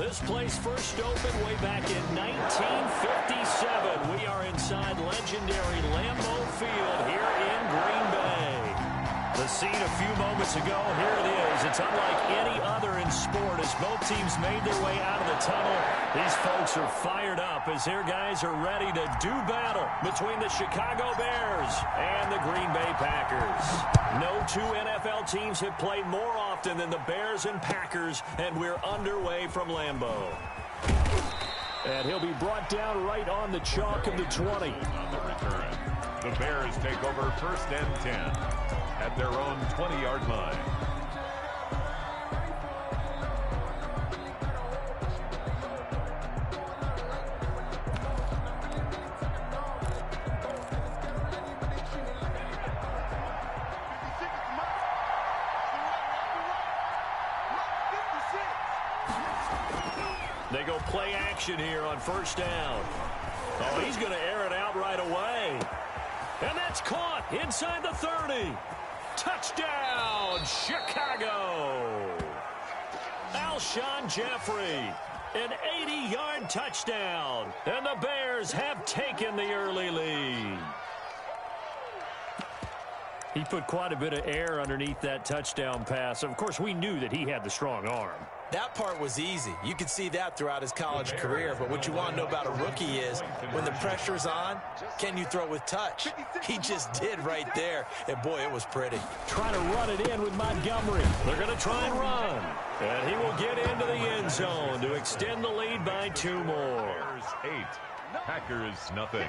This place first opened way back in 1957. We are inside legendary Lambeau Field here in Green Bay. The scene a few moments ago, here it is. It's unlike any other in sport as both teams made their way out of the tunnel. These folks are fired up as their guys are ready to do battle between the Chicago Bears and the Green Bay Packers. No two NFL teams have played more often than the Bears and Packers, and we're underway from Lambeau. And he'll be brought down right on the chalk of the 20. On the return, the Bears take over 1st and 10 at their own 20-yard line. They go play action here on 1st down. Oh, he's going to air it out right away. And that's caught inside the 30. Touchdown, Chicago. Alshon Jeffrey, an 80-yard touchdown. And the Bears have taken the early lead. He put quite a bit of air underneath that touchdown pass. Of course, we knew that he had the strong arm. That part was easy. You could see that throughout his college career. But what you want to know about a rookie is when the pressure's on, can you throw with touch? He just did right there. And, boy, it was pretty. Trying to run it in with Montgomery. They're going to try and run. And he will get into the end zone to extend the lead by 2 more. Bears 8, Packers nothing.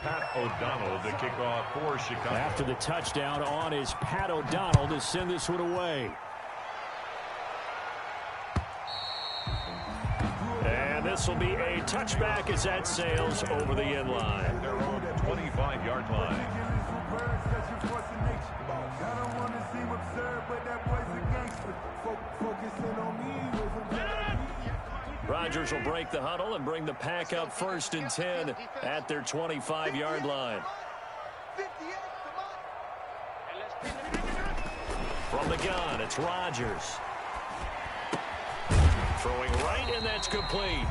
Pat O'Donnell to kick off for Chicago. After the touchdown on is Pat O'Donnell to send this one away. And this will be a touchback as that sails over the end line. Their own 25-yard line. Rodgers will break the huddle and bring the pack up 1st and 10 at their 25-yard line. From the gun, it's Rodgers. Throwing right, and that's complete.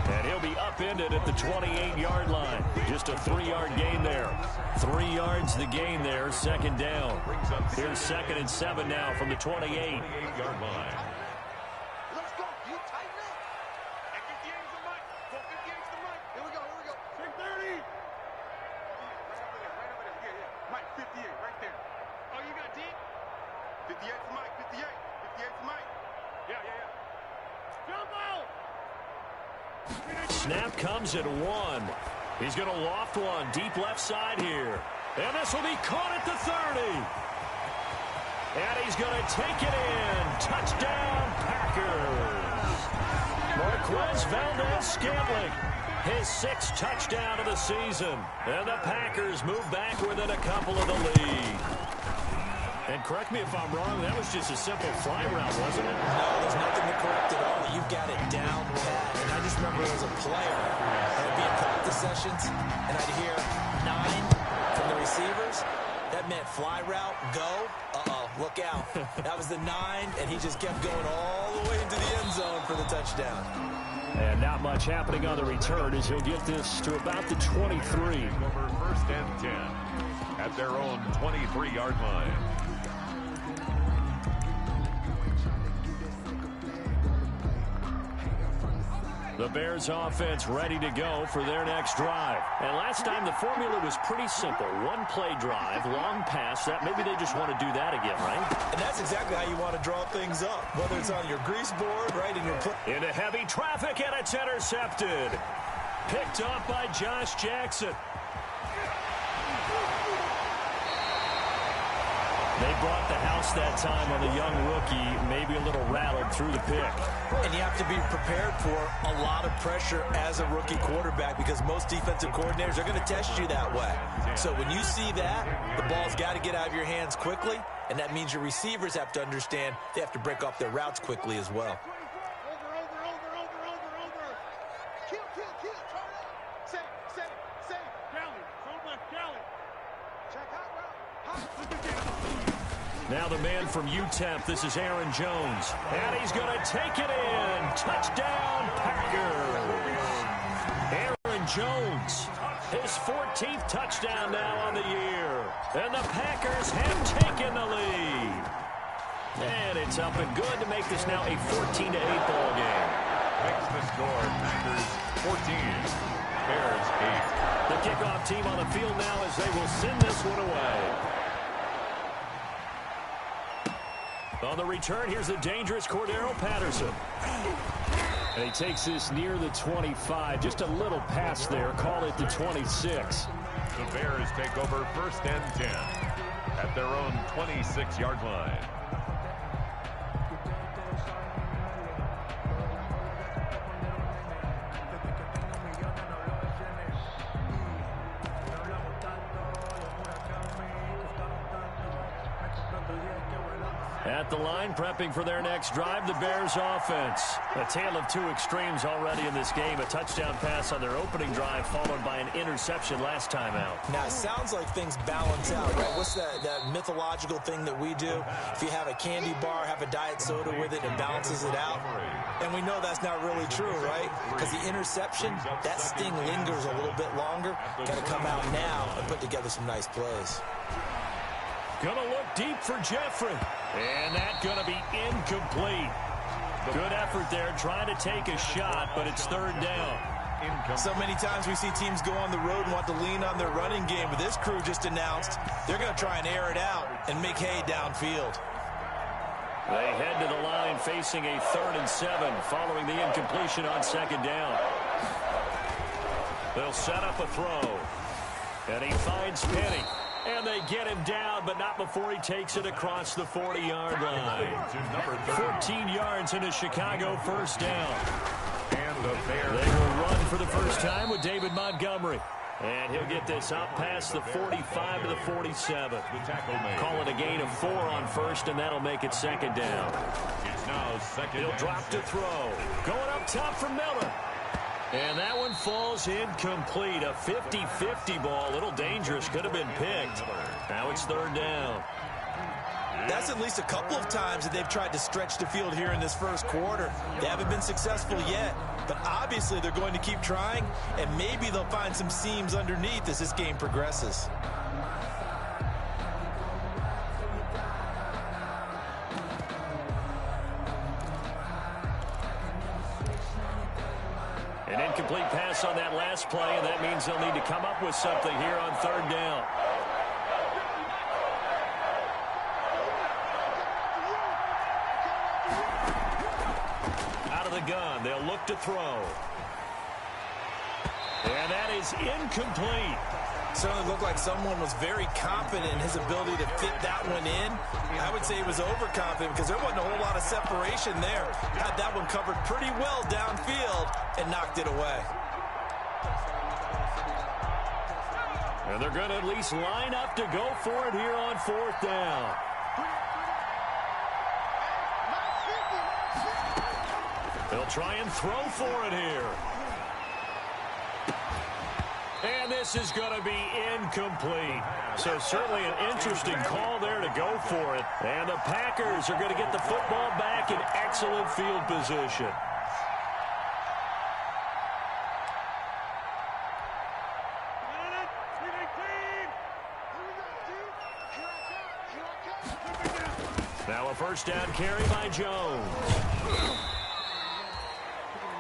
And he'll be upended at the 28-yard line. Just a 3-yard gain there. 3 yards the gain there, 2nd down. Here's 2nd and 7 now from the 28-yard line. Snap comes at 1. He's going to loft one deep left side here. And this will be caught at the 30. And he's going to take it in. Touchdown, Packers. Marquez Valdes-Scantling, his 6th touchdown of the season. And the Packers move back within a couple of the lead. And correct me if I'm wrong, that was just a simple fly route, wasn't it? No, there's nothing to correct at all. You've got it down pat. And I just remember as a player, I'd be in practice sessions, and I'd hear 9 from the receivers. That meant fly route, go. Uh-oh, look out. That was the 9, and he just kept going all the way into the end zone for the touchdown. And not much happening on the return as he'll get this to about the 23. Over 1st and 10 at their own 23-yard line. The Bears offense ready to go for their next drive. And last time the formula was pretty simple. 1-play drive, long pass. That maybe they just want to do that again, right? And that's exactly how you want to draw things up. Whether it's on your grease board, right, in your play. Into heavy traffic, and it's intercepted. Picked up by Josh Jackson. They brought the house that time on the young rookie, maybe a little rattled through the pick. And you have to be prepared for a lot of pressure as a rookie quarterback because most defensive coordinators are going to test you that way. So when you see that, the ball's got to get out of your hands quickly, and that means your receivers have to understand they have to break off their routes quickly as well. Now the man from UTEP, this is Aaron Jones. And he's going to take it in. Touchdown, Packers. Aaron Jones, his 14th touchdown now on the year. And the Packers have taken the lead. And it's up and good to make this now a 14-8 ball game. Makes the score Packers 14, Bears 8. The kickoff team on the field now as they will send this one away. On the return, here's the dangerous Cordero Patterson. And he takes this near the 25. Just a little pass there. Call it the 26. The Bears take over 1st and 10 at their own 26-yard line. At the line, prepping for their next drive, the Bears offense. A tale of two extremes already in this game. A touchdown pass on their opening drive, followed by an interception last time out. Now, it sounds like things balance out, right? What's that mythological thing that we do? If you have a candy bar, have a diet soda with it, it balances it out. And we know that's not really true, right? Because the interception, that sting lingers a little bit longer. Got to come out now and put together some nice plays. Gonna look deep for Jeffrey. And that's gonna be incomplete. Good effort there, trying to take a shot, but it's 3rd down. So many times we see teams go on the road and want to lean on their running game, but this crew just announced they're going to try and air it out and make hay downfield. They head to the line facing a 3rd and 7 following the incompletion on 2nd down. They'll set up a throw. And he finds Penny. And they get him down, but not before he takes it across the 40-yard line. 14 yards in a Chicago 1st down. And the Bears. They will run for the first time with David Montgomery. And he'll get this up past the 45 to the 47. Call it a gain of 4 on 1st, and that'll make it 2nd down. It's now 2nd. He'll drop to throw. Going up top for Miller. And that one falls incomplete. A 50-50 ball. A little dangerous. Could have been picked. Now it's 3rd down. That's at least a couple of times that they've tried to stretch the field here in this 1st quarter. They haven't been successful yet. But obviously they're going to keep trying. And maybe they'll find some seams underneath as this game progresses. An incomplete pass on that last play, and that means they'll need to come up with something here on 3rd down. Out of the gun, they'll look to throw. And that is incomplete. Certainly looked like someone was very confident in his ability to fit that one in. I would say he was overconfident because there wasn't a whole lot of separation there. Had that one covered pretty well downfield and knocked it away. And they're going to at least line up to go for it here on 4th down. They'll try and throw for it here. And this is going to be incomplete. So certainly an interesting call there to go for it. And the Packers are going to get the football back in excellent field position. Now a 1st down carry by Jones.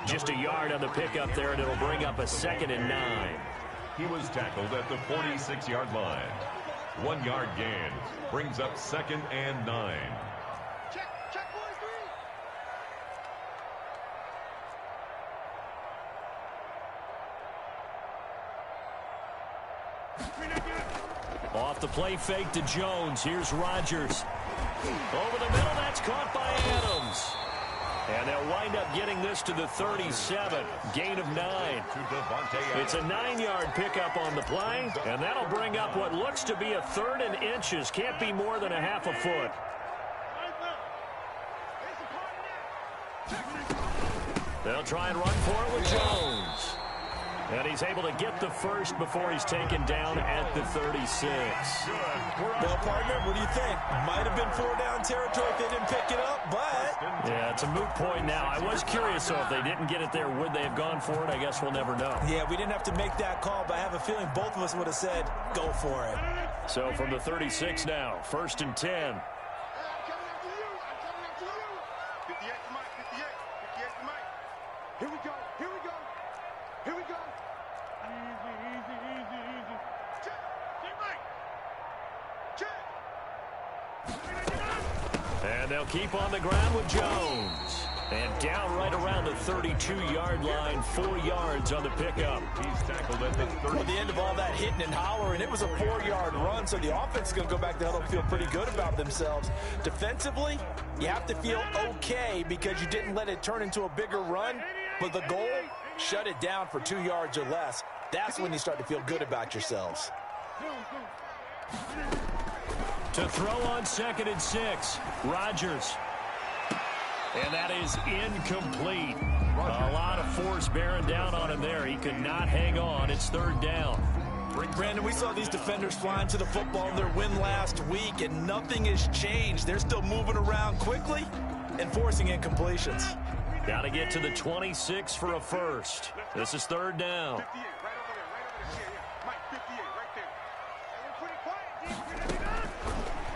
Just a yard on the pickup there, and it'll bring up a 2nd and 9. He was tackled at the 46-yard line. 1 yard gain brings up 2nd and 9. Check, boys, Off the play fake to Jones. Here's Rodgers. Over the middle, that's caught by Adams. And they'll wind up getting this to the 37. Gain of 9. It's a 9-yard pickup on the play, and that'll bring up what looks to be a 3rd and inches. Can't be more than a half a foot. They'll try and run for it with Jones. And he's able to get the first before he's taken down at the 36. Well, partner, what do you think? Might have been 4-down territory if they didn't pick it up, but... Yeah, it's a moot point now. I was curious, though, if they didn't get it there, would they have gone for it? I guess we'll never know. Yeah, we didn't have to make that call, but I have a feeling both of us would have said, go for it. So from the 36 now, 1st and 10. Here we go. Here we go. Here we go. Easy. Check. Check, Mike. Check. And they'll keep on the ground with Jones. And down right around the 32-yard line, 4 yards on the pickup. He's tackled at the 30. At the end of all that hitting and hollering, it was a 4-yard run, so the offense is going to go back to huddle and feel pretty good about themselves. Defensively, you have to feel okay because you didn't let it turn into a bigger run, but the goal, shut it down for 2 yards or less. That's when you start to feel good about yourselves. To throw on 2nd and 6, Rodgers. And that is incomplete. A lot of force bearing down on him there. He could not hang on. It's 3rd down. Brandon, we saw these defenders flying to the football in their win last week, and nothing has changed. They're still moving around quickly and forcing incompletions. Got to get to the 26 for a first. This is 3rd down. 58, right over there. Yeah. Mike, 58, right there. Pretty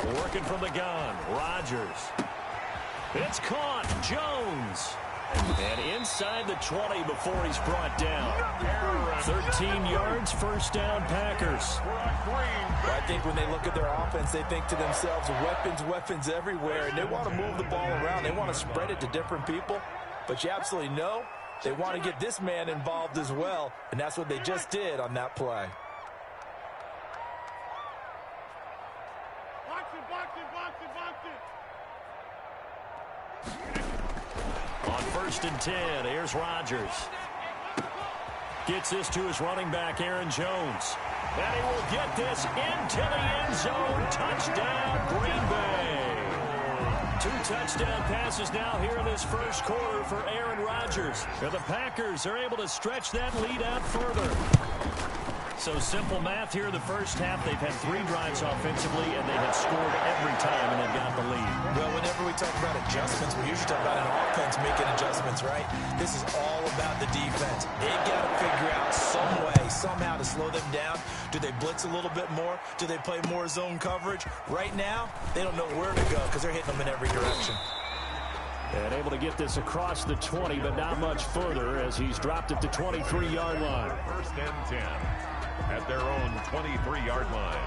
quiet. Working from the gun, Rodgers. It's caught, Jones. And inside the 20 before he's brought down. 13 yards, 1st down, Packers. Well, I think when they look at their offense, they think to themselves, weapons everywhere, and they want to move the ball around. They want to spread it to different people. But you absolutely know they want to get this man involved as well, and that's what they just did on that play. On 1st and 10, here's Rodgers. Gets this to his running back, Aaron Jones. And he will get this into the end zone. Touchdown, Green Bay. 2 touchdown passes now here in this first quarter for Aaron Rodgers. And the Packers are able to stretch that lead out further. So simple math here in the first half. They've had 3 drives offensively, and they have scored every time, and they've got the lead. Well, whenever we talk about adjustments, we usually talk about an offense making adjustments, right? This is all about the defense. They've got to figure out some way, somehow to slow them down. Do they blitz a little bit more? Do they play more zone coverage? Right now, they don't know where to go because they're hitting them in every direction. And able to get this across the 20, but not much further as he's dropped at the 23-yard line. 1st and 10 at their own 23-yard line.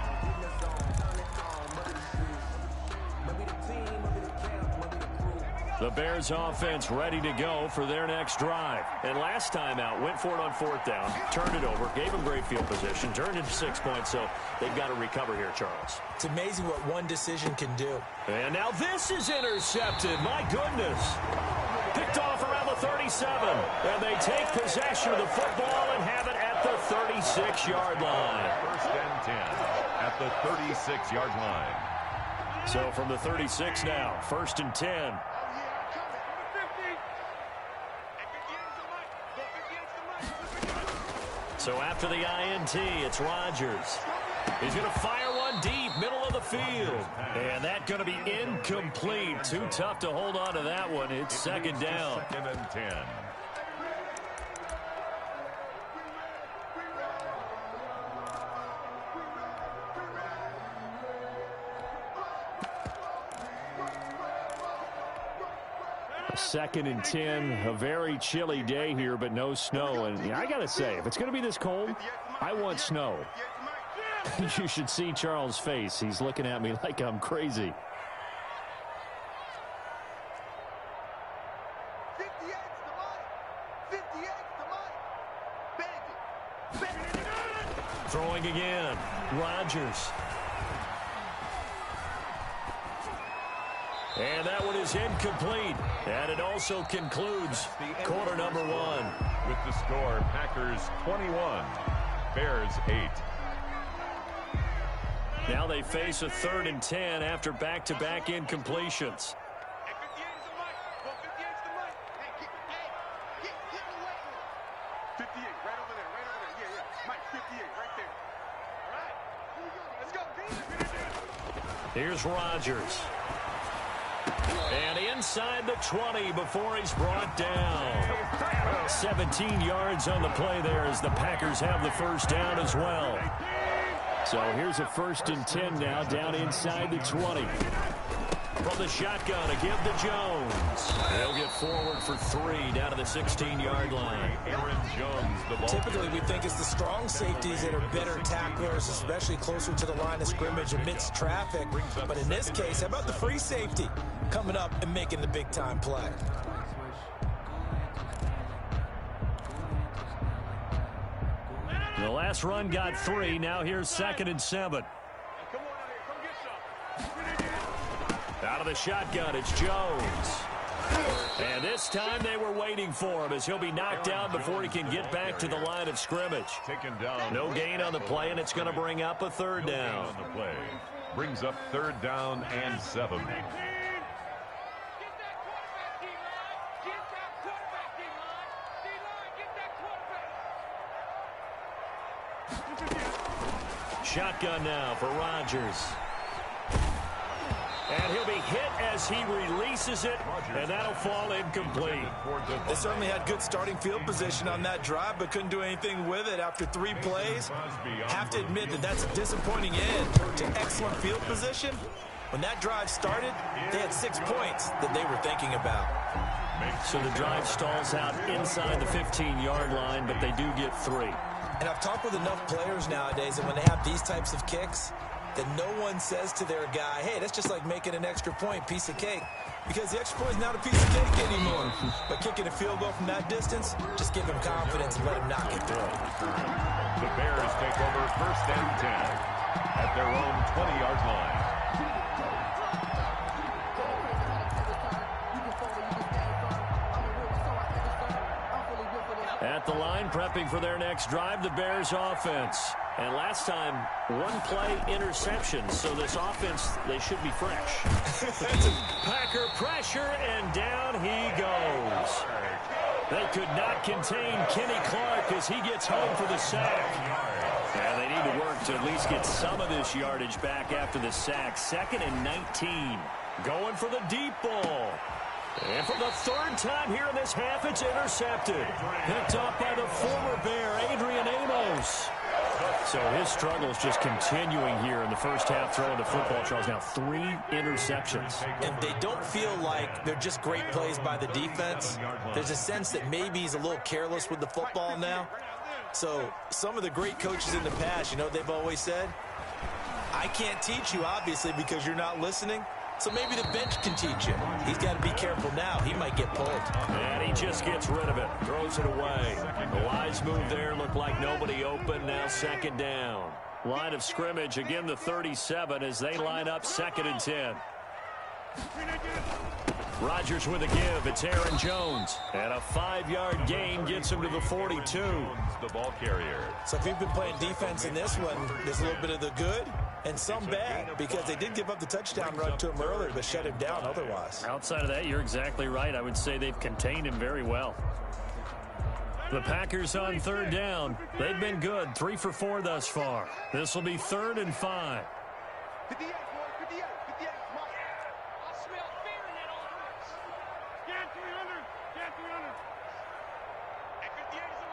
The Bears offense ready to go for their next drive. And last time out, went for it on 4th down, turned it over, gave them great field position, turned into 6 points, so they've got to recover here, Charles. It's amazing what one decision can do. And now this is intercepted. My goodness. Picked off around the 37. And they take possession of the football and have it at the 36-yard line. 1st and 10 at the 36-yard line. So from the 36 now, 1st and 10. So after the INT, it's Rodgers. He's going to fire one deep, middle of the field. And that's going to be incomplete. Too tough to hold on to that one. It's 2nd down. 2nd and 10. Second and 10, a very chilly day here, but no snow. And I got to say, if it's going to be this cold, I want snow. You should see Charles' face. He's looking at me like I'm crazy. Throwing again, Rodgers. And that one is incomplete. And it also concludes quarter number 1. With the score, Packers 21, Bears 8. Now they face a 3rd and 10 after back-to-back incompletions. 58, right over there, right over there. Yeah, yeah. Mike, 58, right there. All right. Here we go. Let's go, D. Here's Rodgers. And inside the 20 before he's brought down. 17 yards on the play there as the Packers have the first down as well. So here's a 1st and 10 now down inside the 20. From the shotgun, a give to Jones. He'll get forward for 3 down to the 16-yard line. Aaron Jones, the ball. Typically, we think it's the strong safeties that are better tacklers, especially closer to the line of scrimmage amidst traffic. But in this case, how about the free safety coming up and making the big-time play? The last run got 3. Now here's 2nd and 7. Come on out here. Come get some. Out of the shotgun, it's Jones. And this time they were waiting for him as he'll be knocked down before he can get back to the line of scrimmage. Taken down. No gain on the play, and it's going to bring up a 3rd down. On the play. Brings up 3rd down and 7. Get that quarterback, D-line. Get that quarterback, D-line. D-line, get that quarterback. Shotgun now for Rodgers. And he'll be hit as he releases it, and that'll fall incomplete. They certainly had good starting field position on that drive, but couldn't do anything with it after 3 plays. Have to admit that that's a disappointing end to excellent field position. When that drive started, they had 6 points that they were thinking about. So the drive stalls out inside the 15-yard line, but they do get 3. And I've talked with enough players nowadays, and when they have these types of kicks, that no one says to their guy, hey, that's just like making an extra point, piece of cake. Because the extra point is not a piece of cake anymore. But kicking a field goal from that distance, just give him confidence and let him knock it through. The Bears take over 1st and 10 at their own 20-yard line. At the line, prepping for their next drive, the Bears offense. And last time, 1 play interception. So this offense, they should be fresh. Packer pressure, and down he goes. They could not contain Kenny Clark as he gets home for the sack. And they need to work to at least get some of this yardage back after the sack. 2nd and 19. Going for the deep ball. And for the 3rd time here in this half, it's intercepted. Picked up by the former Bear, Adrian Amos. So his struggles just continuing here in the first half throwing the football. Charles, now 3 interceptions. And they don't feel like they're just great plays by the defense. There's a sense that maybe he's a little careless with the football now. So some of the great coaches in the past, you know what they've always said? I can't teach you, obviously, because you're not listening. So maybe the bench can teach you. He's got to be careful now. He might get pulled. And he just gets rid of it. Throws it away. The wise move there. Looked like nobody open. Now 2nd down. Line of scrimmage. Again, the 37 as they line up 2nd and 10. Rodgers with a give. It's Aaron Jones. And a 5-yard gain gets him to the 42. The ball carrier. So if you've been playing defense in this one, there's a little bit of the good and some bad, because they did give up the touchdown run to him earlier, but shut him down otherwise. Outside of that, you're exactly right. I would say they've contained him very well. The Packers on 3rd down. They've been good. 3 for 4 thus far. This will be 3rd and 5. 58, boy, 58, 58. Come on. I smell fear in that offense. Get 300. Get 300. At 58 is a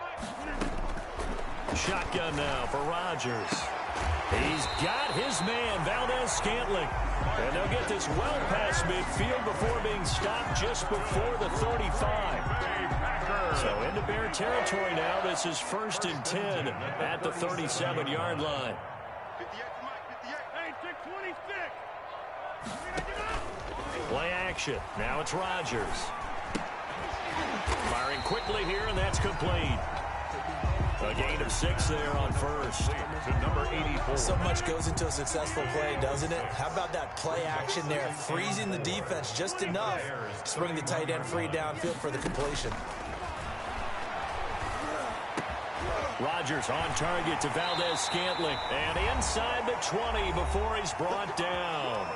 mic. Shotgun now for Rodgers. He's got his man, Valdes-Scantling. And they'll get this well past midfield before being stopped just before the 35. So into Bear territory now. This is 1st and 10 at the 37-yard line. 58 is a mic, 58. Hey, 626. Play action. Now it's Rodgers. Firing quickly here, and that's complete. A gain of 6 there on 1st. To number 84. So much goes into a successful play, doesn't it? How about that play action there? Freezing the defense just enough to bring the tight end free downfield for the completion. Rodgers on target to Valdes-Scantling. And inside the 20 before he's brought down.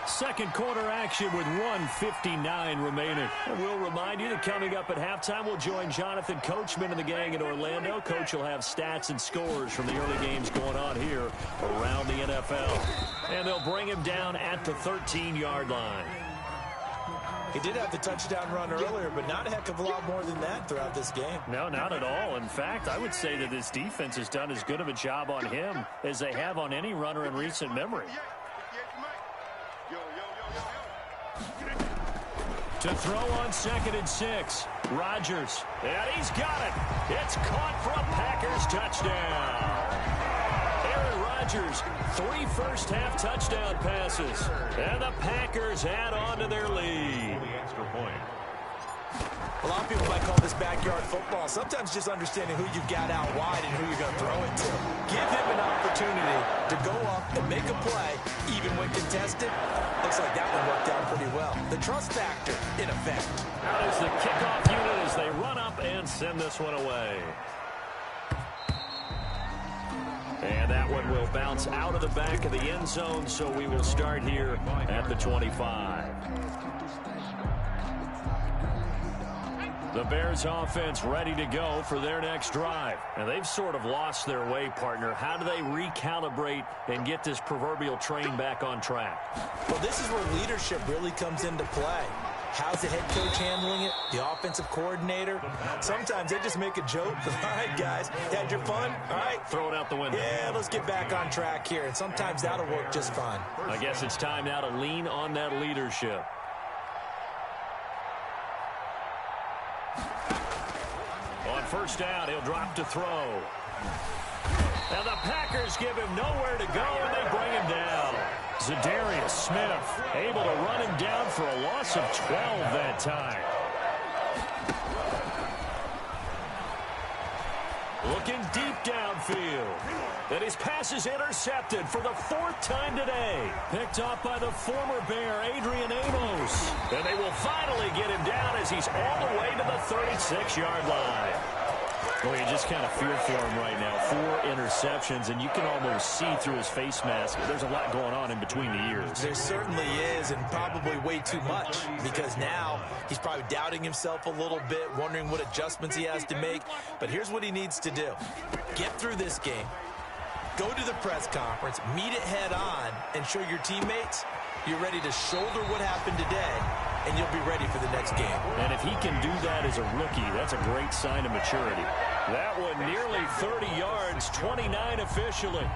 Second quarter action with 1:59 remaining. And we'll remind you that coming up at halftime, we'll join Jonathan Coachman and the gang in Orlando. Coach will have stats and scores from the early games going on here around the NFL. And they'll bring him down at the 13-yard line. He did have the touchdown run earlier, but not a heck of a lot more than that throughout this game. No, not at all. In fact, I would say that this defense has done as good of a job on him as they have on any runner in recent memory. To throw on 2nd and 6. Rodgers. And he's got it. It's caught for a Packers touchdown. Aaron Rodgers, 3 first-half touchdown passes. And the Packers add on to their lead. Extra point. A lot of people might call this backyard football. Sometimes just understanding who you've got out wide and who you're going to throw it to. Give him an opportunity to go up and make a play, even when contested. Looks like that one worked out pretty well. The trust factor, in effect. Out is the kickoff unit as they run up and send this one away. And that one will bounce out of the back of the end zone, so we will start here at the 25. The Bears offense ready to go for their next drive. And they've sort of lost their way, partner. How do they recalibrate and get this proverbial train back on track? Well, this is where leadership really comes into play. How's the head coach handling it? The offensive coordinator? Sometimes they just make a joke. All right, guys, had your fun? All right. Throw it out the window. Yeah, let's get back on track here. And sometimes that'll work just fine. I guess it's time now to lean on that leadership. On first down, he'll drop to throw. And the Packers give him nowhere to go, and they bring him down. Zadarius Smith able to run him down for a loss of 12 that time. Looking deep downfield. And his pass is intercepted for the 4th time today. Picked off by the former Bear, Adrian Amos. And they will finally get him down as he's all the way to the 36-yard line. Well, you just kind of fear for him right now. 4 interceptions, and you can almost see through his face mask. There's a lot going on in between the ears. There certainly is, and probably way too much, because now he's probably doubting himself a little bit, wondering what adjustments he has to make. But here's what he needs to do. Get through this game. Go to the press conference, meet it head on, and show your teammates you're ready to shoulder what happened today, and you'll be ready for the next game. And if he can do that as a rookie, that's a great sign of maturity. That one nearly 30 yards, 29 officially.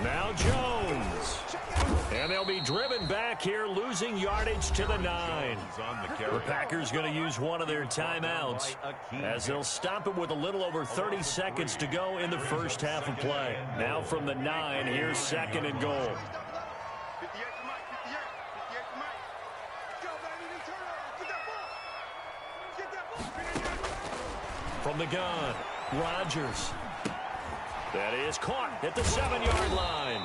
Now Jones. And they'll be driven back here, losing yardage to the 9. The Packers going to use one of their timeouts as they'll stop it with a little over 30 seconds to go in the first half of play. Now from the 9, here's 2nd and goal. From the gun, Rodgers. That is caught at the 7-yard line.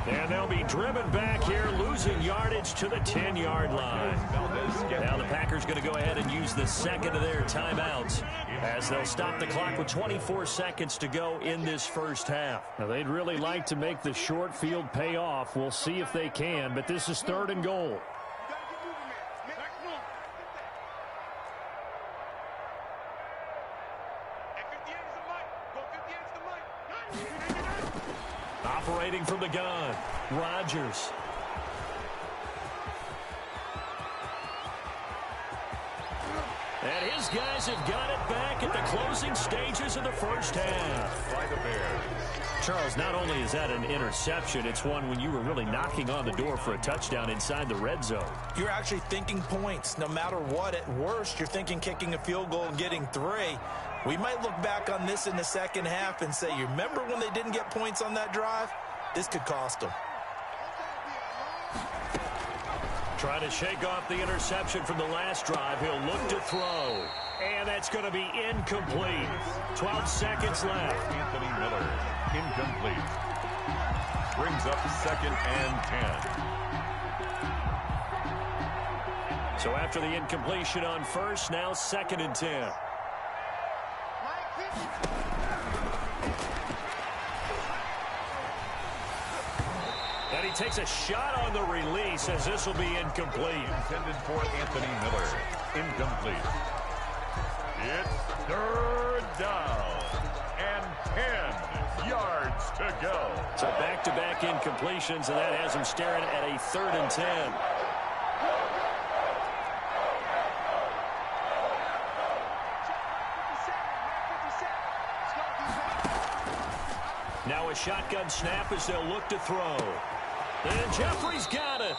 And they'll be driven back here, losing yardage to the 10-yard line. Now the Packers going to go ahead and use the second of their timeouts as they'll stop the clock with 24 seconds to go in this first half. Now they'd really like to make the short field pay off. We'll see if they can, but this is 3rd and goal. Operating from the gun, Rodgers. And his guys have got it back at the closing stages of the first half. By the Bears. Charles, not only is that an interception, it's one when you were really knocking on the door for a touchdown inside the red zone. You're actually thinking points. No matter what, at worst, you're thinking kicking a field goal and getting 3. We might look back on this in the second half and say, you remember when they didn't get points on that drive? This could cost them. Try to shake off the interception from the last drive. He'll look to throw. And that's going to be incomplete. 12 seconds left. Anthony Miller, incomplete. Brings up 2nd and 10. So after the incompletion on first, now 2nd and 10. takes a shot on the release as this will be incomplete. Intended for Anthony Miller. Incomplete. It's third down and 10 yards to go. So back-to-back incompletions, and that has him staring at a 3rd and 10. Now a shotgun snap as they'll look to throw. And Jeffrey's got it.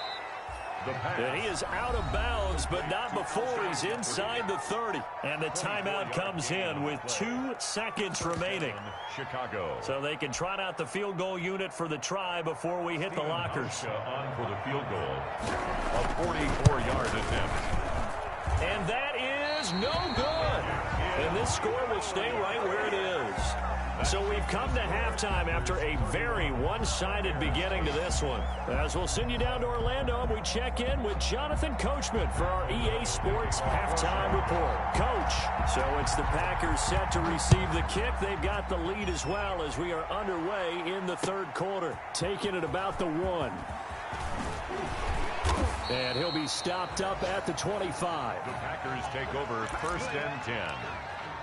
And he is out of bounds, but not before he's inside the 30. And the timeout comes in with 2 seconds remaining. Chicago. So they can trot out the field goal unit for the try before we hit the lockers. On for the field goal. A 44-yard attempt. And that is no good. And this score will stay right where it is. So we've come to halftime after a very one-sided beginning to this one. As we'll send you down to Orlando, we check in with Jonathan Coachman for our EA Sports Halftime Report. Coach, so it's the Packers set to receive the kick. They've got the lead as well as we are underway in the 3rd quarter. Taking it about the 1. And he'll be stopped up at the 25. The Packers take over 1st and 10.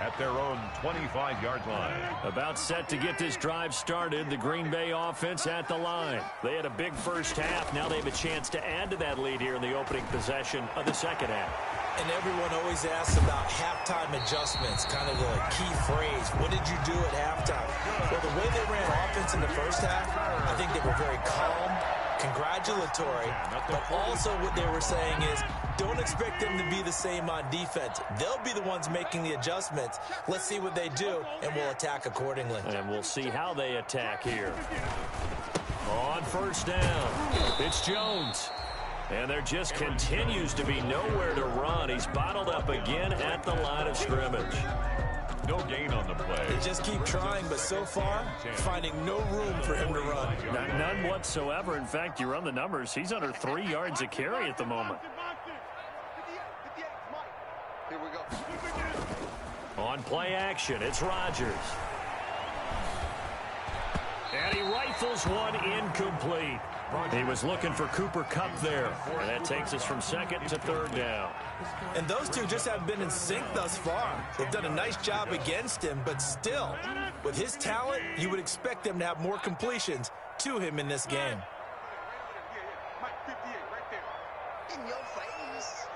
At their own 25-yard line. About set to get this drive started, the Green Bay offense at the line. They had a big first half. Now they have a chance to add to that lead here in the opening possession of the 2nd half. And everyone always asks about halftime adjustments, kind of the key phrase. What did you do at halftime? Well, the way they ran offense in the first half, I think they were very calm, congratulatory, but also what they were saying is don't expect them to be the same on defense. They'll be the ones making the adjustments. Let's see what they do, and we'll attack accordingly. And we'll see how they attack here. On 1st down, it's Jones. And there just continues to be nowhere to run. He's bottled up again at the line of scrimmage. No gain on the play. They just keep trying, but so far, finding no room for him to run. None whatsoever. In fact, you run the numbers. He's under 3 yards a carry at the moment. Here we go. On play action, it's Rodgers. And he rifles one incomplete. He was looking for Cooper Kupp there. And that takes us from 2nd to 3rd down. And those two just haven't been in sync thus far. They've done a nice job against him, but still, with his talent, you would expect them to have more completions to him in this game. In your face.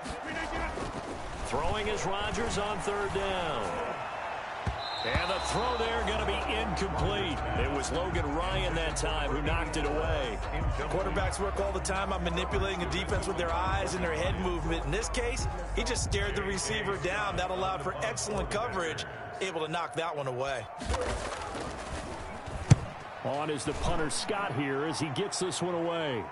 Throwing is Rodgers on 3rd down. And the throw there going to be incomplete. It was Logan Ryan that time who knocked it away. Quarterbacks work all the time on manipulating a defense with their eyes and their head movement. In this case, he just stared the receiver down. That allowed for excellent coverage, able to knock that one away. On is the punter Scott here as he gets this one away.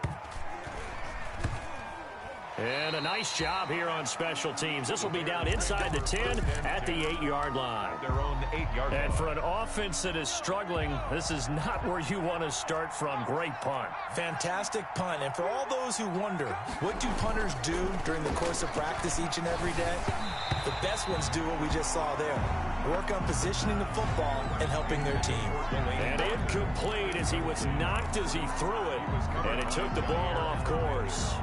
And a nice job here on special teams. This will be down inside the 10 at the 8-yard line. Their own 8-yard line. And for an offense that is struggling, this is not where you want to start from. Great punt. Fantastic punt. And for all those who wonder, what do punters do during the course of practice each and every day? The best ones do what we just saw there. Work on positioning the football and helping their team. And incomplete as he was knocked as he threw it. And it took the ball off course.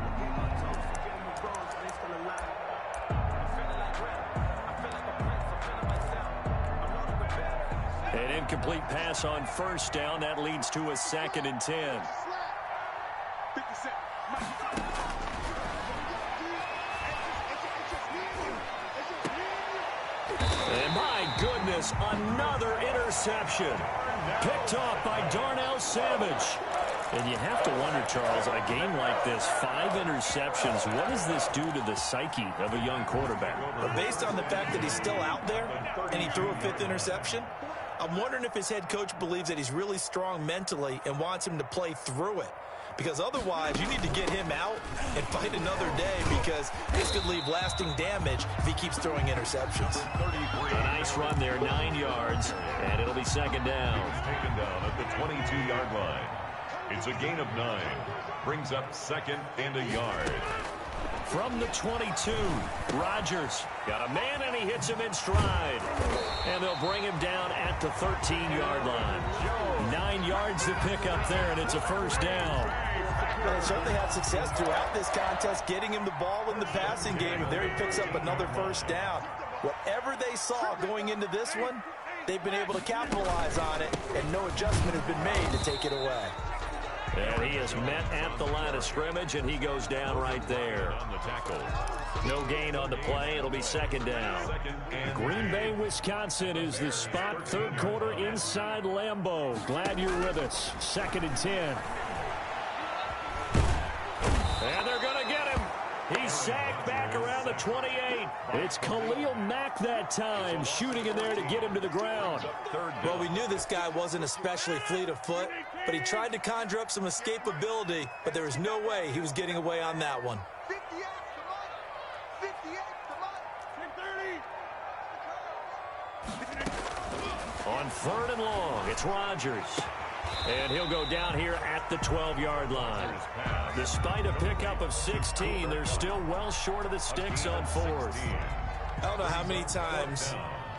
An incomplete pass on 1st down. That leads to a 2nd and 10. And my goodness, another interception. Picked off by Darnell Savage. And you have to wonder, Charles, a game like this, 5 interceptions, what does this do to the psyche of a young quarterback? But based on the fact that he's still out there and he threw a 5th interception, I'm wondering if his head coach believes that he's really strong mentally and wants him to play through it. Because otherwise, you need to get him out and fight another day because this could leave lasting damage if he keeps throwing interceptions. A nice run there, 9 yards, and it'll be 2nd down. Taken down at the 22-yard line. It's a gain of 9. Brings up 2nd and a yard. From the 22, Rodgers got a man and he hits him in stride. And they'll bring him down at the 13-yard line. 9 yards to pick up there, and it's a 1st down. Well, they certainly had success throughout this contest, getting him the ball in the passing game, and there he picks up another first down. Whatever they saw going into this one, they've been able to capitalize on it, and no adjustment has been made to take it away. And he is met at the line of scrimmage, and he goes down right there. On the tackle. No gain on the play. It'll be second down. Green Bay, Wisconsin is the spot. Third quarter inside Lambeau. Glad you're with us. 2nd and 10. And they're going to get him. He's sacked back around the 28. It's Khalil Mack that time, shooting in there to get him to the ground. Well, we knew this guy wasn't especially fleet of foot, but he tried to conjure up some escapability, but there was no way he was getting away on that one. 58, come on. On 3rd and long, it's Rodgers. And he'll go down here at the 12-yard line. Despite a pickup of 16, they're still well short of the sticks on 4th. I don't know how many times,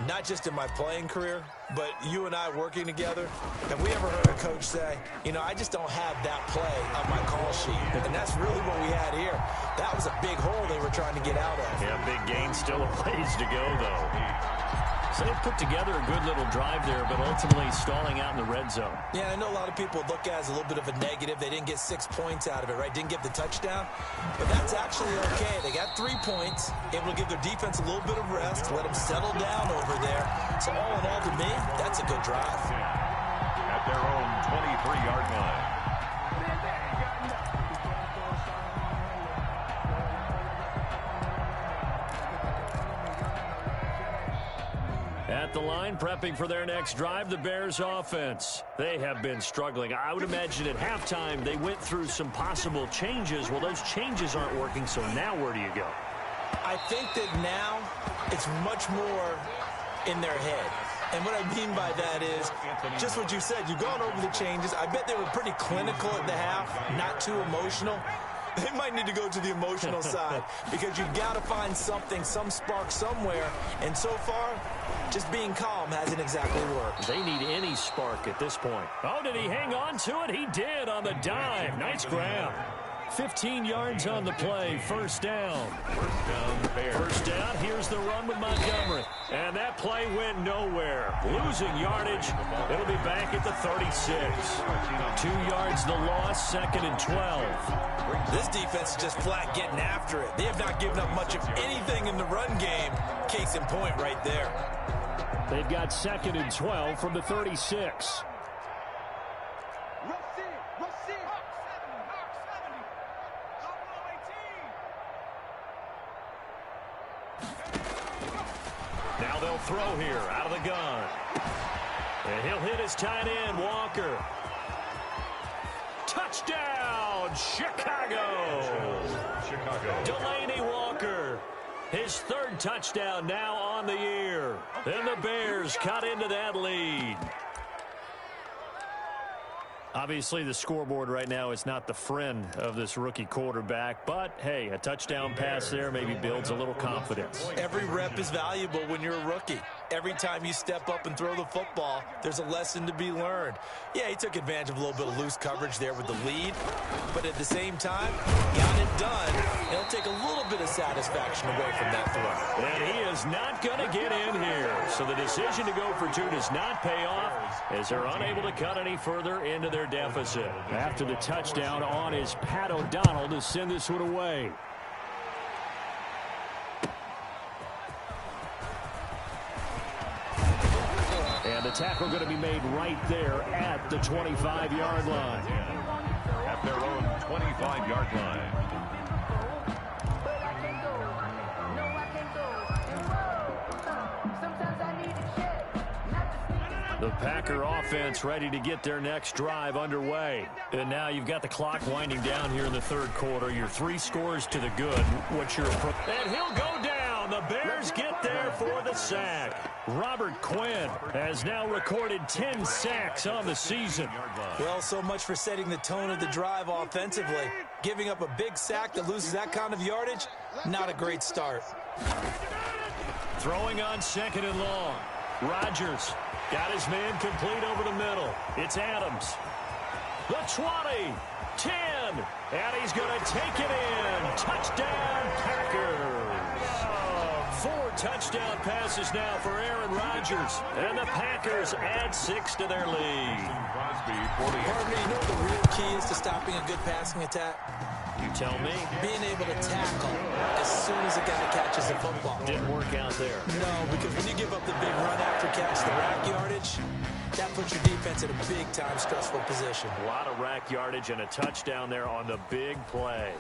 not just in my playing career, but you and I working together, have we ever heard a coach say, you know, I just don't have that play on my call sheet. And that's really what we had here. That was a big hole they were trying to get out of. Yeah, big gain, still a ways to go, though. So they put together a good little drive there, but ultimately stalling out in the red zone. Yeah, I know a lot of people look at it as a little bit of a negative. They didn't get 6 points out of it, right? Didn't get the touchdown. But that's actually okay. They got 3 points, able to give their defense a little bit of rest, let them settle down over there. So all in all, to me, that's a good drive. At their own 23-yard line. At the line, prepping for their next drive, the Bears offense. They have been struggling. I would imagine at halftime they went through some possible changes. Well, those changes aren't working, so now where do you go? I think that now it's much more in their head. And what I mean by that is just what you said. You've gone over the changes. I bet they were pretty clinical at the half, not too emotional. They might need to go to the emotional side because you've got to find something, some spark somewhere. And so far, just being calm hasn't exactly worked. They need any spark at this point. Oh, did he hang on to it? He did on the dive. Nice grab. 15 yards on the play. First down. First down. Here's the run with Montgomery. And that play went nowhere. Losing yardage. It'll be back at the 36. 2 yards the loss. 2nd and 12. This defense is just flat getting after it. They have not given up much of anything in the run game. Case in point right there. They've got 2nd and 12 from the 36. Now they'll throw here out of the gun. And he'll hit his tight end, Walker. Touchdown, Chicago. Delaney Walker. His 3rd touchdown now on the year. And the Bears cut into that lead. Obviously, the scoreboard right now is not the friend of this rookie quarterback. But, hey, a touchdown pass there maybe builds a little confidence. Every rep is valuable when you're a rookie. Every time you step up and throw the football, there's a lesson to be learned. Yeah, he took advantage of a little bit of loose coverage there with the lead. But at the same time, got it done. He'll take a little bit of satisfaction away from that throw. And he is not going to get in here. So the decision to go for 2 does not pay off as they're unable to cut any further into their deficit. After the touchdown on is Pat O'Donnell to send this one away. And the tackle going to be made right there at the 25-yard line. At their own 25-yard line. The Packer offense ready to get their next drive underway. And now you've got the clock winding down here in the 3rd quarter. Your 3 scores to the good. What's your approach? And he'll go down. The Bears get there for the sack. Robert Quinn has now recorded 10 sacks on the season. Well, so much for setting the tone of the drive offensively. Giving up a big sack that loses that kind of yardage, not a great start. Throwing on 2nd and long. Rodgers got his man complete over the middle. It's Adams. The 20, 10, And he's going to take it in. Touchdown, Packers. 4 touchdown passes now for Aaron Rodgers. And the Packers add 6 to their lead. Crosby, Partner, you know what the real key is to stopping a good passing attack? You tell me. Being able to tackle as soon as a guy catches the football. Didn't work out there. No, because when you give up the big run after catch, the rack yardage, that puts your defense in a big-time stressful position. A lot of rack yardage and a touchdown there on the big play.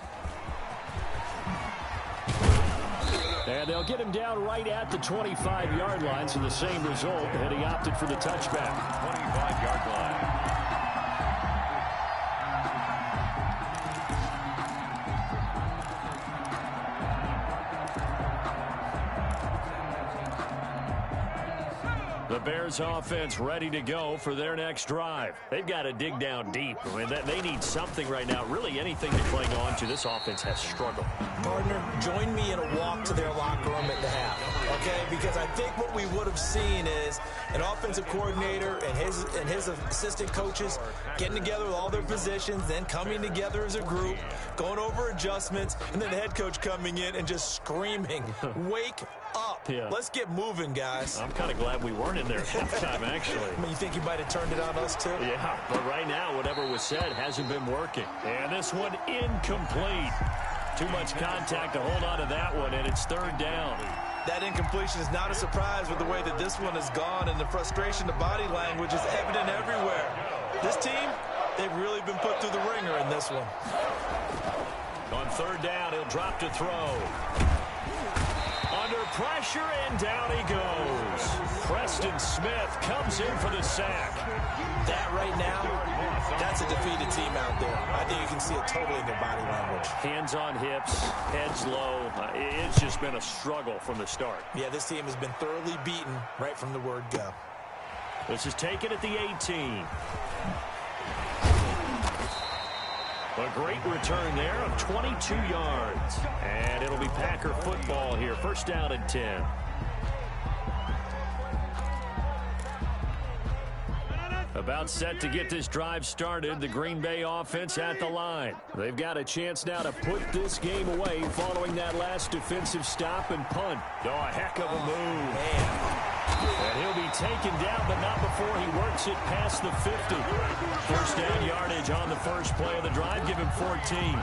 And they'll get him down right at the 25-yard line, so the same result, and he opted for the touchback. 25-yard line. The Bears offense ready to go for their next drive. They've got to dig down deep. I mean, they need something right now, really anything to cling on to. This offense has struggled. Partner, join me in a walk to their locker room at the half, okay? Because I think what we would have seen is an offensive coordinator and his assistant coaches getting together with all their positions, then coming together as a group, going over adjustments, and then the head coach coming in and just screaming, wake up. Yeah. Let's get moving, guys. I'm kind of glad we weren't in there at halftime, actually. I mean, you think you might have turned it on us, too? Yeah, but right now, whatever was said hasn't been working. And this one incomplete. Too much contact to hold on to that one, and it's 3rd down. That incompletion is not a surprise with the way that this one has gone, and the frustration, the body language is evident everywhere. This team, they've really been put through the ringer in this one. On 3rd down, he'll drop to throw. Under pressure, and down he goes. Preston Smith comes in for the sack. That right now, that's a defeated team out there. I think you can see it totally in their body language. Hands on hips, heads low. It's just been a struggle from the start. Yeah, this team has been thoroughly beaten right from the word go. This is taken at the 18. A great return there of 22 yards. And it'll be Packer football here. 1st down and 10. About set to get this drive started. The Green Bay offense at the line. They've got a chance now to put this game away following that last defensive stop and punt. Oh, a heck of a move. Man. And he'll be taken down, but not before he works it past the 50. 1st down yardage on the first play of the drive. Give him 14.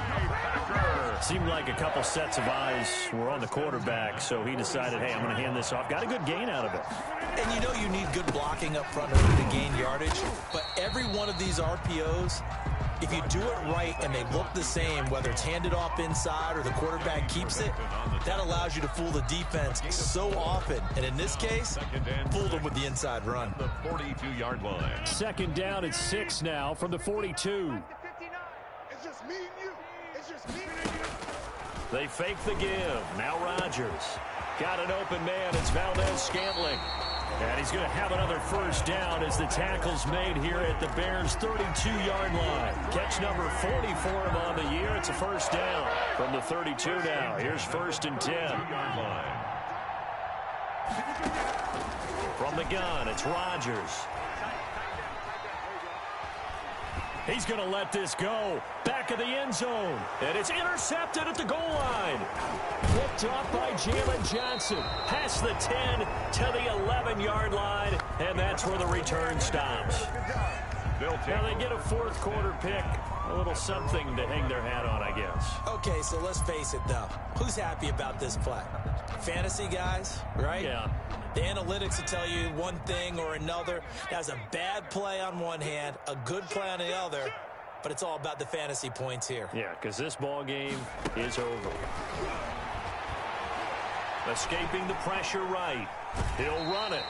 Seemed like a couple sets of eyes were on the quarterback, so he decided, hey, I'm going to hand this off. Got a good gain out of it. And you know you need good blocking up front in order to gain yardage, but every one of these RPOs, if you do it right and they look the same, whether it's handed off inside or the quarterback keeps it, that allows you to fool the defense so often. And in this case, fooled them with the inside run. The 42-yard line. 2nd down at 6 now from the 42. It's just me and you. It's just me and you. They fake the give. Now Rodgers. Got an open man. It's Valdez-Scantling. And he's going to have another 1st down as the tackle's made here at the Bears' 32-yard line. Catch number 40 for him on the year. It's a 1st down from the 32 now. Here's 1st and 10. From the gun, it's Rodgers. He's going to let this go. Back of the end zone. And it's intercepted at the goal line. Picked off by Jalen Johnson. Past the 10 to the 11-yard line. And that's where the return stops. Now they get a 4th quarter pick. A little something to hang their hat on, I guess. Okay, so let's face it, though. Who's happy about this play? Fantasy guys, right? Yeah. The analytics will tell you one thing or another. That's a bad play on one hand, a good play on the other, but it's all about the fantasy points here. Yeah, because this ball game is over. Escaping the pressure right. He'll run it.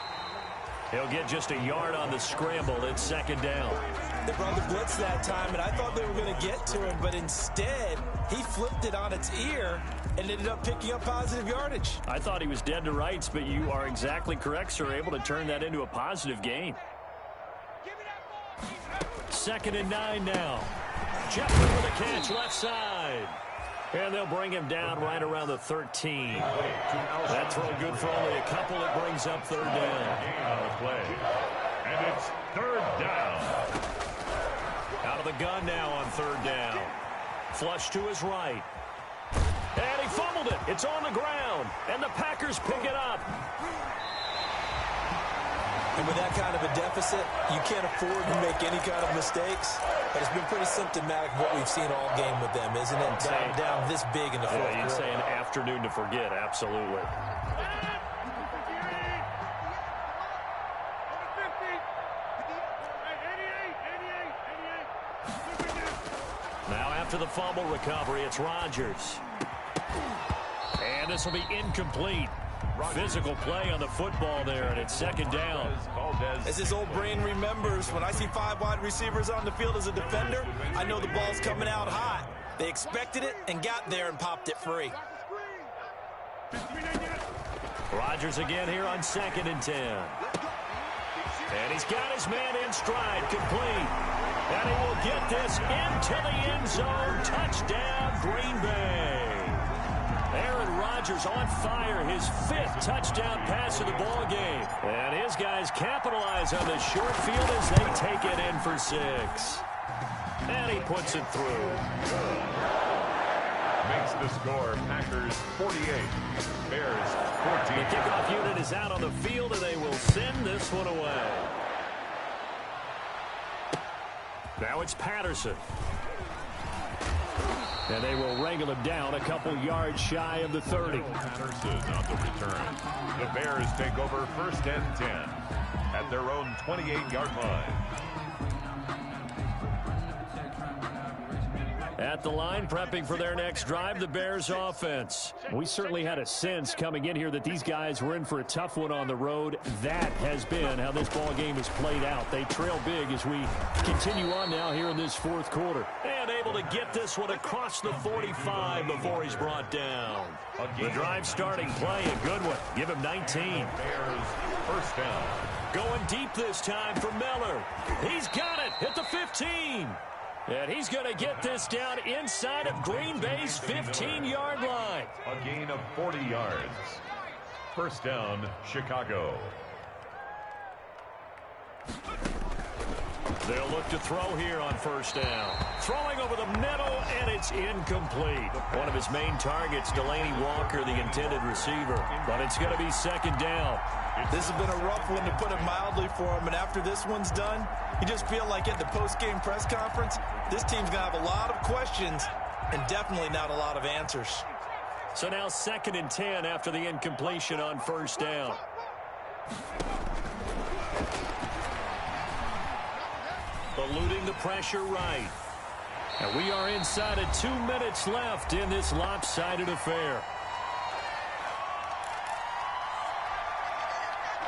He'll get just a yard on the scramble. It's 2nd down. They brought the blitz that time, and I thought they were going to get to him, but instead, he flipped it on its ear and ended up picking up positive yardage. I thought he was dead to rights, but you are exactly correct, sir. Able to turn that into a positive gain. 2nd and 9 now. Jeffrey with a catch left side. And they'll bring him down right around the 13. That throw good for only a couple. It brings up 3rd down. And it's 3rd down. Out of the gun now on 3rd down. Flush to his right. And he fumbled it. It's on the ground. And the Packers pick it up. And with that kind of a deficit, you can't afford to make any kind of mistakes. But it's been pretty symptomatic of what we've seen all game with them, isn't it? Down this big in the fourth quarter. You'd say an afternoon to forget, absolutely. Now after the fumble recovery, it's Rodgers. And this will be incomplete. Physical play on the football there, and it's second down. As his old brain remembers, when I see 5 wide receivers on the field as a defender, I know the ball's coming out hot. They expected it and got there and popped it free. Rodgers again here on 2nd and 10. And he's got his man in stride, complete. And he will get this into the end zone. Touchdown, Green Bay. Aaron Rodgers on fire, his 5th touchdown pass of the ball game. And his guys capitalize on the short field as they take it in for 6. And he puts it through. Makes the score Packers 48, Bears 14. The kickoff unit is out on the field, and they will send this one away. Now it's Patterson. And they will wrangle him down a couple yards shy of the 30. Patterson on the return. The Bears take over 1st and 10 at their own 28-yard line. At the line, prepping for their next drive, the Bears offense. We certainly had a sense coming in here that these guys were in for a tough one on the road. That has been how this ball game has played out. They trail big as we continue on now here in this 4th quarter. And able to get this one across the 45 before he's brought down. The drive starting play, a good one. Give him 19. Bears 1st down. Going deep this time for Miller. He's got it at the 15. And he's going to get this down inside of Green Bay's 15-yard line. A gain of 40 yards. 1st down, Chicago. They'll look to throw here on 1st down. Throwing over the middle, and it's incomplete. One of his main targets, Delaney Walker, the intended receiver. But it's going to be 2nd down. This has been a rough one, to put it mildly, for him. And after this one's done, you just feel like at the post-game press conference, this team's going to have a lot of questions and definitely not a lot of answers. So now 2nd and 10 after the incompletion on 1st down. Eluding the pressure right. And we are inside of 2 minutes left in this lopsided affair.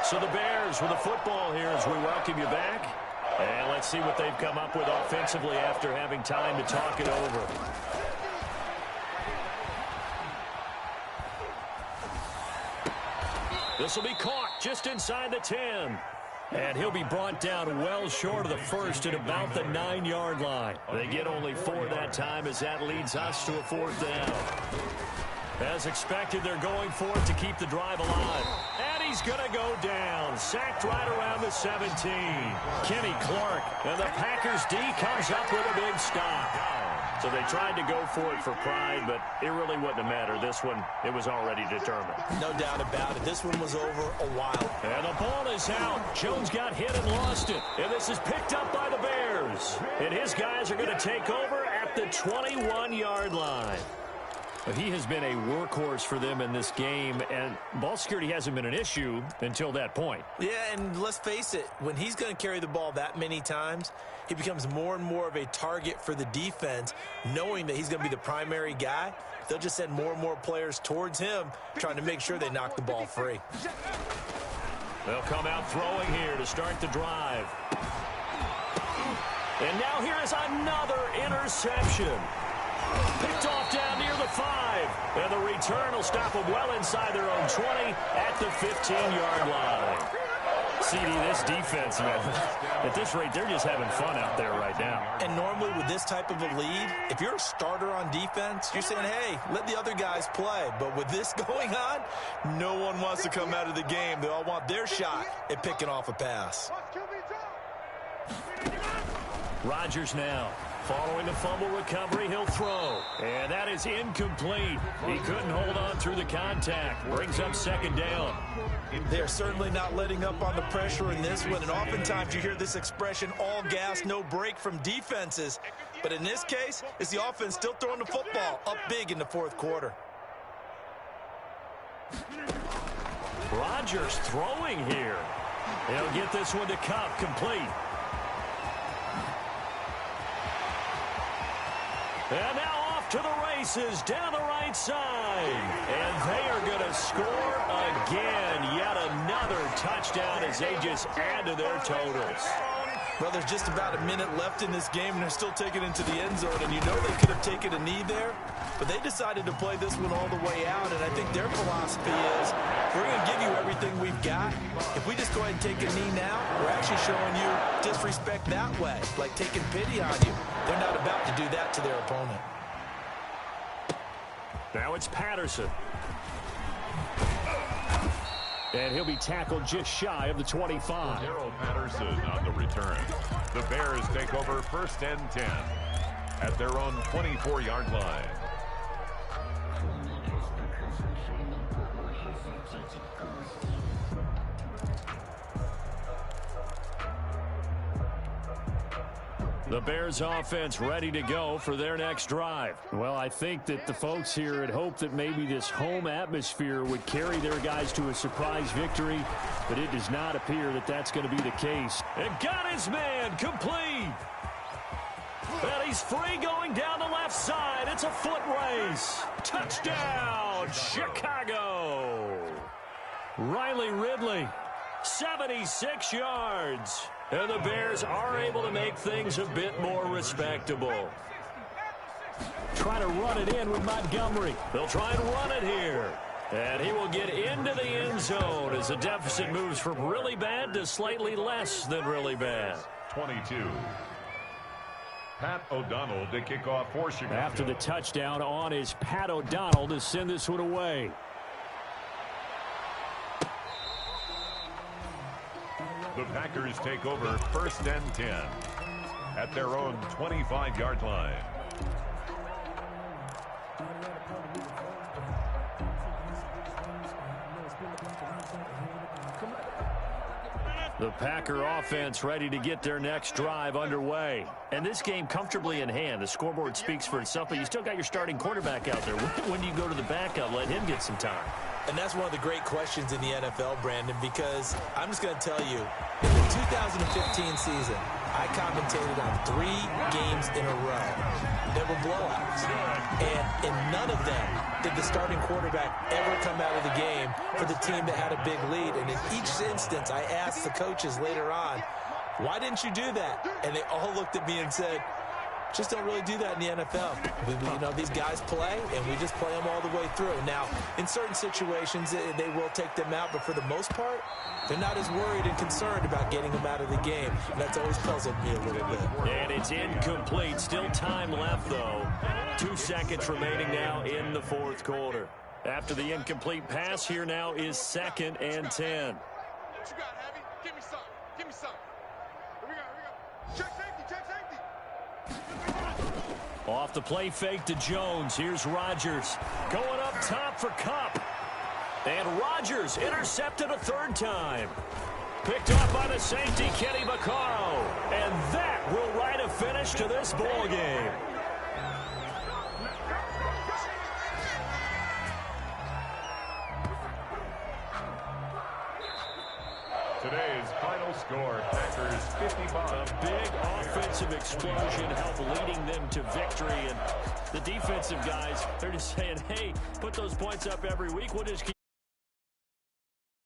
So the Bears with the football here as we welcome you back. And let's see what they've come up with offensively after having time to talk it over. This will be caught just inside the 10. And he'll be brought down well short of the 1st at about the 9-yard line. They get only 4 that time as that leads us to a 4th down. As expected, they're going for it to keep the drive alive. And he's going to go down. Sacked right around the 17. Kenny Clark. And the Packers D comes up with a big stop. So they tried to go for it for pride, but it really wouldn't have mattered. This one, it was already determined. No doubt about it. This one was over a while. And the ball is out. Jones got hit and lost it. And this is picked up by the Bears. And his guys are going to take over at the 21-yard line. He has been a workhorse for them in this game, and ball security hasn't been an issue until that point. Yeah, and let's face it, when he's going to carry the ball that many times, he becomes more and more of a target for the defense, knowing that he's going to be the primary guy. They'll just send more and more players towards him, trying to make sure they knock the ball free. They'll come out throwing here to start the drive. And now here is another interception. Picked off down near the 5. And the return will stop them well inside their own 20 at the 15-yard line. CD, this defense, man, at this rate, they're just having fun out there right now. And normally with this type of a lead, if you're a starter on defense, you're saying, hey, let the other guys play. But with this going on, no one wants to come out of the game. They all want their shot at picking off a pass. Rodgers now. Following the fumble recovery, he'll throw. And that is incomplete. He couldn't hold on through the contact. Brings up second down. They're certainly not letting up on the pressure in this one. And oftentimes you hear this expression, all gas, no break from defenses. But in this case, it's the offense still throwing the football up big in the fourth quarter. Rodgers throwing here. He'll get this one to Kupp, complete. And now off to the races down the right side. And they are going to score again. Yet another touchdown as they just add to their totals. Well, there's just about a minute left in this game, and they're still taking it into the end zone. And you know they could have taken a knee there, but they decided to play this one all the way out. And I think their philosophy is, we're going to give you everything we've got. If we just go ahead and take a knee now, we're actually showing you disrespect that way, like taking pity on you. They're not about to do that to their opponent. Now it's Patterson. And he'll be tackled just shy of the 25. Harold Patterson on the return. The Bears take over 1st and 10 at their own 24-yard line. The Bears offense ready to go for their next drive. Well, I think that the folks here had hoped that maybe this home atmosphere would carry their guys to a surprise victory, but it does not appear that that's going to be the case. And got his man complete. And he's free going down the left side. It's a foot race. Touchdown, Chicago. Riley Ridley, 76 yards. And the Bears are able to make things a bit more respectable. Try to run it in with Montgomery. They'll try and run it here. And he will get into the end zone as the deficit moves from really bad to slightly less than really bad. 22. Pat O'Donnell to kick off for Chicago. After the touchdown on is Pat O'Donnell to send this one away. The Packers take over 1st and 10 at their own 25-yard line. The Packer offense ready to get their next drive underway. And this game comfortably in hand. The scoreboard speaks for itself, but you still got your starting quarterback out there. When do you go to the backup? Let him get some time. And that's one of the great questions in the NFL, Brandon, because I'm just going to tell you, in the 2015 season, I commentated on 3 games in a row. There were blowouts. And in none of them did the starting quarterback ever come out of the game for the team that had a big lead. And in each instance, I asked the coaches later on, why didn't you do that? And they all looked at me and said, just don't really do that in the NFL. You know, these guys play, and we just play them all the way through. Now, in certain situations, they will take them out, but for the most part, they're not as worried and concerned about getting them out of the game. And that's always puzzled me a little bit. And it's incomplete. Still time left, though. 2 seconds remaining now in the fourth quarter. After the incomplete pass, here now is 2nd and 10. What you got, Heavy? Give me some. Give me some. Here we go. Check safety. Check safety. Off the play fake to Jones. Here's Rodgers going up top for Kupp. And Rodgers intercepted a 3rd time. Picked off by the safety, Kenny Vaccaro. And that will write a finish to this ball game. Today's final score, Packers 55. A big offensive explosion helped leading them to victory. And the defensive guys, they're just saying, hey, put those points up every week. We'll just keep